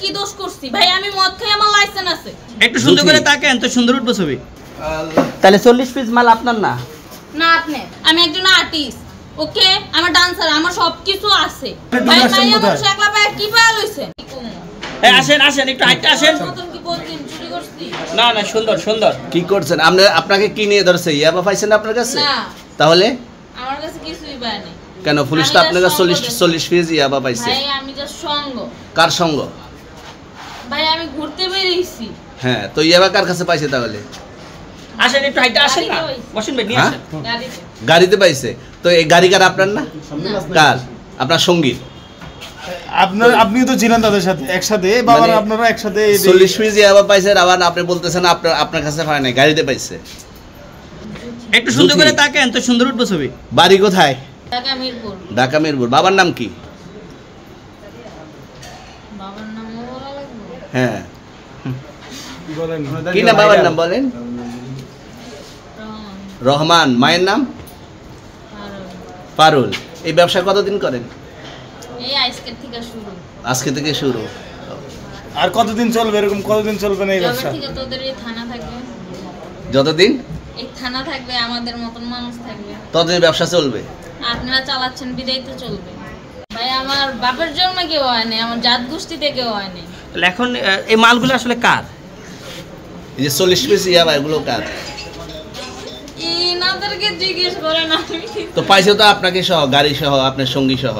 কি দোষ করছি ভাই? আমি মদ খাই, আমার লাইসেন্স আছে। একটু সুন্দর করে তাকান তো, সুন্দর উঠবে ছবি। তাহলে 40 পিস মাল আপনার না? না আপনি। আমি একজন আর্টিস্ট, ওকে? আমার ডান্সার, আমার সবকিছু আছে ভাই। ভাই আমার একলা পায় কি পায় লইছেন? এই আসেন আসেন, একটু হাইটটা আসেন। মতন কি বলছেন? চুরি করছি? না না, সুন্দর সুন্দর। কি করছেন আপনি? আপনাকে কি নিয়ে ধরছে? ইয়াবা পাইছেন আপনার কাছে? না, তাহলে আমার কাছে কিছুই পায় নাই। কেন পুলিশ তো আপনার কাছে 40 পিস ইয়াবা পাইছে? ভাই আমি জাস্ট সঙ্গ। কার সঙ্গ? ভাই আমি ঘুরতে বেরিয়েছি। হ্যাঁ, তো ইয়াবা কার কাছে পাইছে তাহলে? আসেন একটু হাইটটা আসেন না, বসেন ভাই, নিয়ে আসেন। গাড়িতে। গাড়িতে পাইছে? তো এই গাড়ি কার, আপনার না? কার? আপনার সঙ্গী? আপনিও তো ছিলেন তাদের সাথে একসাথে, বাবার আপনারা একসাথে 40 পিস ইয়াবা পাইছে, আবার আপনি বলতেছেন আপনার কাছে পায় নাই, গাড়িতে পাইছে। একটু সুন্দর করে তাকান তো, সুন্দর উঠবে ছবি। বাড়ি কোথায়? ঢাকা মিরপুর। ঢাকা মিরপুর। বাবার নাম কি? বাবার নাম বলা লাগবে? হ্যাঁ, বলেন কি নাম বাবার নাম বলেন? রহমান। রহমান। মায়ের নাম? পারুল। এই ব্যবসা কতদিন করেন? এই আজকের থেকে শুরু। আজকে থেকে শুরু। আর কতদিন চলবে এরকম? কতদিন চলবে না এই যবে ব্যবসা? থেকে তোদের এই থানা থাকবে, যতদিন এই থানা থাকবে, আমাদের মতন মানুষ থাকবে, ততদিন ব্যবসা চলবে। আপনারা চালাচ্ছেন বিদায় তো চলবে। ভাই আমার বাপের জন্মে কেউ হয় নাই, আমার জাত গোষ্ঠীতে কেউ হয় নাই। তাহলে এখন এই মালগুলো আসলে কার? এই যে 40 পিস ইয়াবা, এগুলো কার? ইনাদেরকে জিজ্ঞেস করেন। আমি তো পাইছে তো আপনাকে সহ, গাড়ি সহ, আপনার সঙ্গী সহ।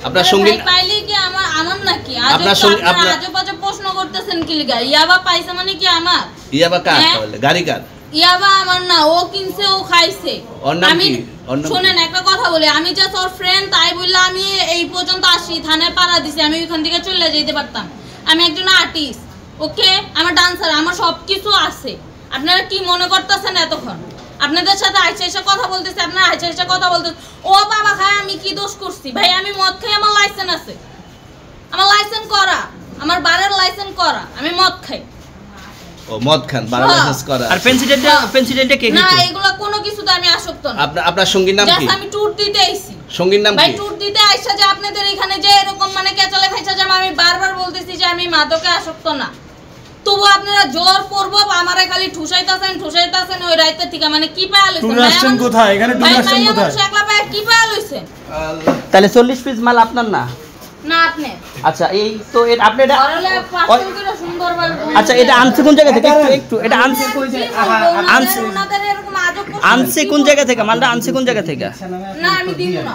আপনার সঙ্গী পাইলে কি আমার নাকি? আপনার সঙ্গী আজব আজব প্রশ্ন করতেছেন কি লিগা? ইয়াবা পাইছে মানে কি আমার? ইয়াবা কার হ্যাঁ? তাহলে? গাড়ি কার? ইয়াবা আমার না, ও কিনছে, ও খাইছে। ওর নাম আমি কি? ওর নাম শুনেন একটা কথা বলি, আমি জাস্ট ওর ফ্রেন্ড, তাই বললে আমি এই পর্যন্ত আসি, থানায় পাড়া দিছি, আমি ওইখান থেকে চলে যেতে পারতাম। আমি একজন আর্টিস্ট, ওকে? আমার ডান্সার, আমার সবকিছু আছে। আপনারা কি মনে করতেছেন এতক্ষণ? আপনাদের সাথে আইসা এসে কথা বলতেছে, আপনারা আইসা এসে কথা বলতেছে। ও বাবা খায়, আমি কি দোষ করছি ভাই? আমি মদ খাই, আমার লাইসেন্স আছে। আমার লাইসেন্স করা, আমার বারের লাইসেন্স করা। আমি মদ খাই। ও মদ খান, বারো লাইসেন্স করা। আর পেন্সিডেন্টটা কে না, খেতো? এগুলো কোনো কিছুতে আমি আসক্ত না। আপনার সঙ্গীর নাম কি? জাস্ট আমি ট্যুর দিতে আইছি। সঙ্গীর নাম ভাই কি? ট্যুর দিতে আইসা যে আপনাদের এখানে যে এরকম মানে কেচালে ফেচা যাবে, আমি বারবার বলতেছি যে আমি মাদকে আসক্ত না। তবু আপনারা জোর করবো আমারে খালি ঠুসাইতাছেন ওই রাইতে থেকে। মানে কি পায়া লইছেন? ট্যুর আসছেন কোথায়? এখানে ট্যুর আসছেন কোথায়? একলা পায়া কি পায়া লইছেন? তাহলে 40 পিস মাল আপনার না? না আপনি। আচ্ছা, এই তো আপনি এটা, করলে পাঁচশো করে সুন্দরভাবে বলুন। আচ্ছা এটা আনছে কোন জায়গা থেকে? একটু এটা আনছে আনছে ওনাদের এরকম আজব প্রশ্ন আনছে কোন জায়গা থেকে? মালটা আনছে কোন জায়গা থেকে? না আমি দিব না।